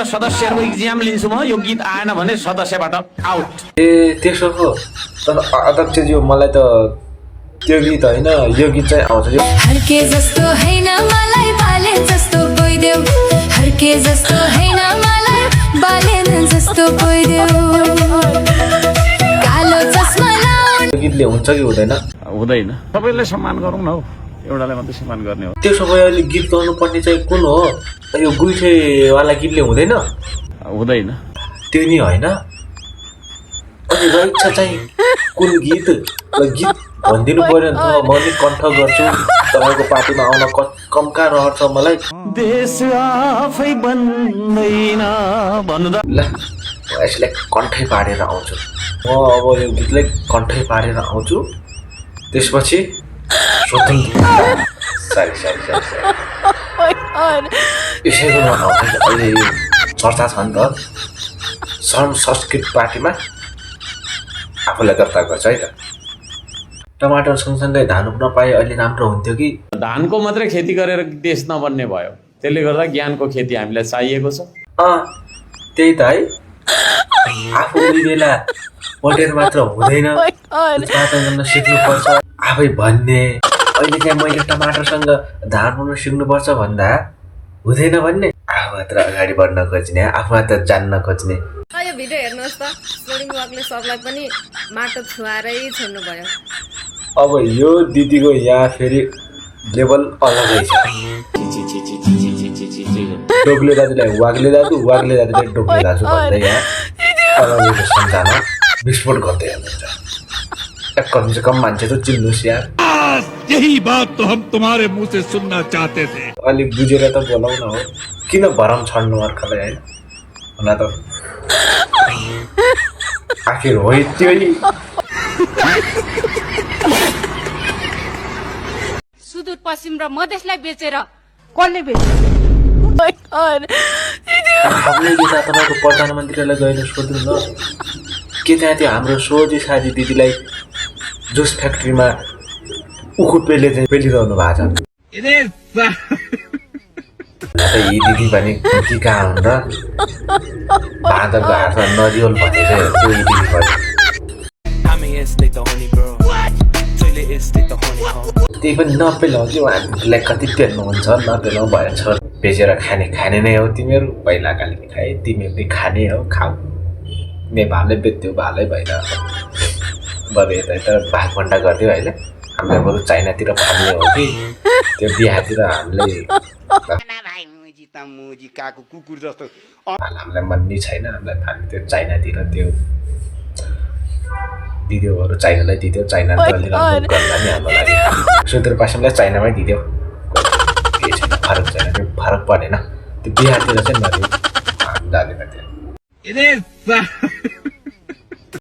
सदस्यहरूको इक्जाम लिन्छु म यो गीत आएन भने सदस्यबाट आउट ए त्यसो हो तर अध्यक्षज्यू मलाई त त्यो गीत होइन यो गीत चाहिँ आउँछ यो हर्के जस्तो हैन मलाई बाले जस्तो कोइदेऊ हर्के जस्तो हैन मलाई बाले जस्तो कोइदेऊ कालो चस्मा लाउन यो गीतले हुन्छ कि हुँदैन हुँदैन सबैले सम्मान गरौँ न हौ एउटाले मात्रै सम्मान गर्ने हो त्यसो भए अहिले गीत गाउनुपर्ने चाहिँ कुन हो यो गुल्ठेवाला गीतले हुँदैन हुँदैन त्यो नि होइन अनि रहेछ चाहिँ कुन गीत गीत भनिदिनु पर्यो नि त म नि कण्ठ गर्छु तपाईँको पार्टीमा आउन कमका रहर छ मलाई देश आफै बन्दैन भन्नु त ल म यसलाई कण्ठै पारेर आउँछु म अब यो गीतलाई कण्ठै पारेर आउँछु त्यसपछि स्वतन्त्र सरी यसैको नआउँछ अहिले यो चर्चा छ नि त श्रम संस्कृत पार्टीमा आफूलाई दर्ता गर्छ है त टमाटर सँगसँगै धान रोप्न पाए अलि राम्रो हुन्थ्यो कि धानको मात्रै खेती गरेर देश नबन्ने भयो त्यसले गर्दा ज्ञानको खेती हामीलाई चाहिएको छ त्यही त है आफू उही बेला पढेर मात्र हुँदैन उत्पादन गर्न सिक्नुपर्छ आफै भन्ने अहिले चाहिँ मैले टमाटरसँग धान रोप्न सिक्नुपर्छ भन्दा हुँदैन भन्ने आफू मात्र अगाडि बढ्न खोज्ने आफू मात्र जान्न खोज्ने यो भिडियो हेर्नुहोस् त स्लोरिङ वाकले सबलाई पनि माटो छुवारै छोड्नु भयो अब यो दिदीको यहाँ फेरि लेभल अलगै छ डोक्ले दाजुलाई वाग्ले दाजुलाई डोक्ले दाजु भन्दै यहाँ अलगैको सम्झाना विस्फोट गर्दै हुनुहुन्छ कम से कम मान्छे त चिन्नुहोस् यार यही बात तो हम तुम्हारे मुंह से सुनना चाहते थे अलिक बुझेर त बोलाउन हो किन भरम छड्नु अर्कालाई होइन हुन त आखिर हो त्यही सुदूर पश्चिम र मधेसलाई बेचेर कसले बेच्छ सबले यता तपाईँको प्रधानमन्त्रीलाई गएर सोध्नु न के त्यहाँ त्यो हाम्रो सोझी साझी दिदीलाई जुस फ्याक्ट्रीमा उखुट पेलिरहनु भएको छ यी दिदी भने कि कहाँ हुन् र भाँदरको हातमा नरिवल भने चाहिँ त्यो यी दिदी भने त्यही पनि नपेलाउ कि उहाँहरूलाई कति पेल्नुहुन्छ नपेलाउ भएछ बेचेर खाने नै हो तिमीहरू पहिलाकाले खाए तिमीहरू पनि खाने हो खाऊ नेपालले बेच्थ्यौ भालै भएर बरु यता भागभन्डा गर्थ्यो होइन हामीलाई बरु चाइनातिर फाल्ने हो कि त्यो बिहातिर हामीले हामीलाई मन्नी छैन हामीलाई फाल्ने त्यो चाइनातिर त्यो दिदियोहरू चाइनालाई दिदियो चाइनाले अलि राम्रो गर्ला नि हाम्रो लागि सुदूरपश्चिमलाई चाइनामै दिदियो केही छैन फरक छैन त्यो फरक परेन त्यो बिहारतिर चाहिँ नदियो जाँदैन थियो